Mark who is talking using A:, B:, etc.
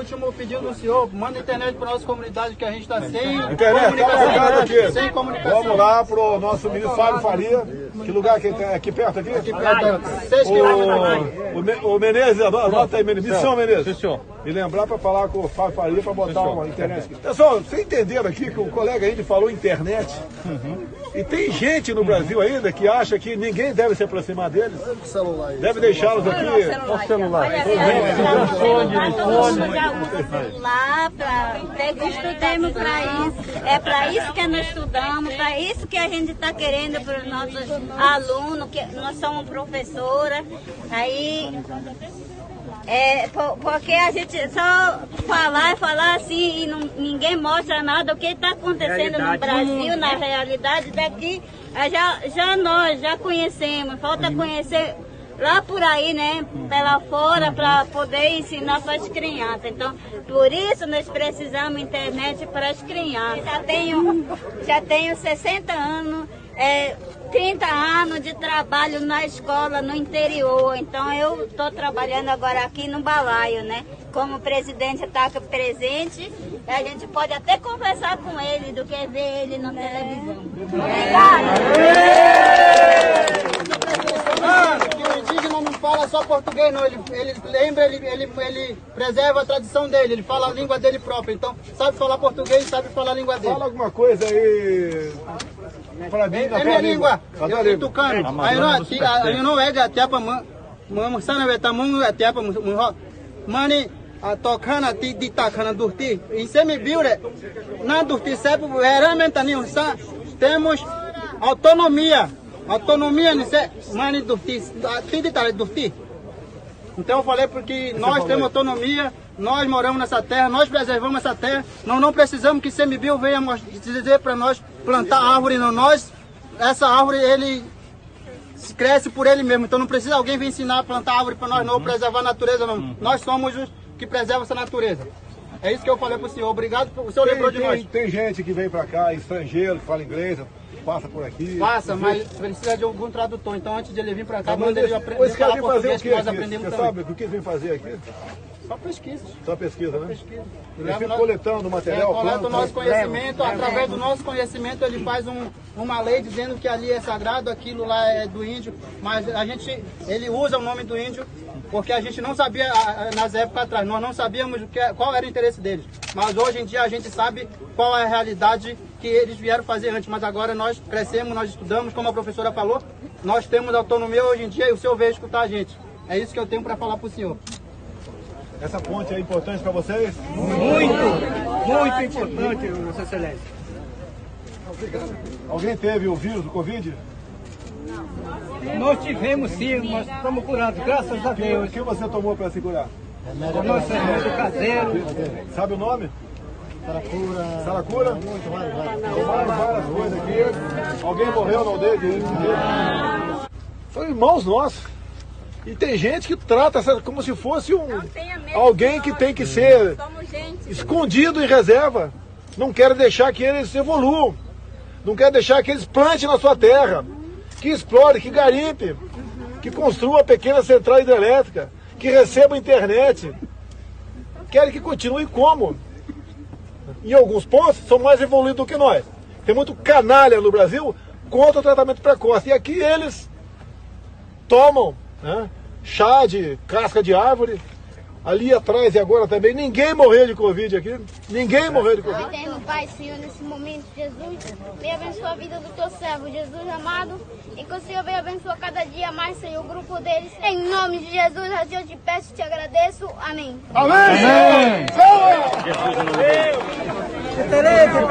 A: Último pedido do senhor, manda internet para nossa comunidade que a gente está sem
B: internet,
A: comunicação. Sem comunicação.
B: Vamos lá pro nosso ministro Fábio Faria. Que lugar que ele tem? Aqui perto aqui?
A: Aqui perto, 6 quilômetros.
B: O Menezes, anota aí, Menezes. Missão, Menezes.
C: Sim, senhor.
B: Me lembrar para falar com o Fábio Faria para botar uma internet aqui. Pessoal, vocês entenderam aqui que o colega ainda falou internet? E tem gente no Brasil ainda que acha que ninguém deve se aproximar deles. Deve deixá-los aqui.
C: Olha o celular.
D: Estudemos para isso. É para isso que nós estudamos, para isso que a gente está querendo para os nossos alunos, que nós somos professora. Aí, porque a gente só falar assim e ninguém mostra nada do que está acontecendo no Brasil, na realidade daqui, nós já conhecemos, falta conhecer lá por aí, né, pela fora, para poder ensinar para as crianças. Então, por isso nós precisamos internet para as crianças. Já tenho 60 anos, 30 anos de trabalho na escola, no interior. Então, eu estou trabalhando agora aqui no Balaio, né? Como o presidente está presente, a gente pode até conversar com ele do que ver ele na televisão.
A: Que o indígena não fala só português, não. Ele lembra, ele preserva a tradição dele, ele fala a língua dele própria. Então, sabe falar português, sabe falar a língua dele.
B: Fala alguma coisa aí. Para mim,
A: é minha língua. Eu tucano. Aí não é até para sana beta mungu até para mani a tocana de tacana durti. E você me viu, né? Na durti sempre realmente temos autonomia. Autonomia, mani durti, durti. Então eu falei porque nós temos autonomia, nós moramos nessa terra, nós preservamos essa terra, nós não precisamos que o CMBio venha dizer para nós plantar árvore, não. Essa árvore ele cresce por ele mesmo, então não precisa alguém vir ensinar a plantar árvore para nós não, preservar a natureza não. Nós somos os que preservam essa natureza. É isso que eu falei para o senhor, obrigado, o senhor lembrou de nós.
B: Tem gente que vem para cá, estrangeiro, que fala inglês, passa por aqui.
A: Passa, mas precisa de algum tradutor. Então, antes de ele vir para cá, manda ele aprender
B: a falar português,
A: que nós aprendemos também.
B: Você sabe o que eles vêm fazer aqui?
A: Só pesquisa.
B: Só pesquisa, né?
A: Pesquisa.
B: Eles ficam coletando material.
A: Coleta o nosso conhecimento, através do nosso conhecimento ele faz uma lei dizendo que ali é sagrado, aquilo lá é do índio, mas ele usa o nome do índio porque a gente não sabia nas épocas atrás, nós não sabíamos qual era o interesse deles. Mas hoje em dia a gente sabe qual é a realidade que eles vieram fazer antes, mas agora nós crescemos, nós estudamos, como a professora falou, nós temos autonomia hoje em dia e o senhor veio escutar a gente. É isso que eu tenho para falar para o senhor.
B: Essa ponte é importante para vocês?
C: Muito importante, Vossa Excelência.
B: Alguém teve o vírus do Covid?
C: Nós tivemos sim, nós estamos curados, graças a Deus.
B: O que você tomou para se curar?
C: Nosso remédio caseiro.
B: Sabe o nome?
E: Saracura.
B: Saracura? Tomaram várias coisas aqui. Alguém morreu na aldeia de São irmãos nossos. E tem gente que trata como se fosse alguém que tem que ser escondido em reserva. Não quer deixar que eles evoluam. Não quer deixar que eles plantem na sua terra. Que explore, que garimpe. Que construa pequena central hidrelétrica. Que receba internet. Querem que continue como? Em alguns pontos são mais evoluídos do que nós. Tem muito canalha no Brasil contra o tratamento precoce. E aqui eles tomam, né, chá de casca de árvore. Ali atrás e agora também, ninguém morreu de Covid aqui. Ninguém morreu de Covid.
F: Eterno Pai, Senhor, nesse momento, Jesus, venha abençoar a vida do teu servo, Jesus amado, e que o Senhor venha abençoar cada dia mais, Senhor, o grupo deles. Em nome de Jesus, assim eu te peço e te agradeço. Amém.
B: Amém! Amém!
C: Excelência,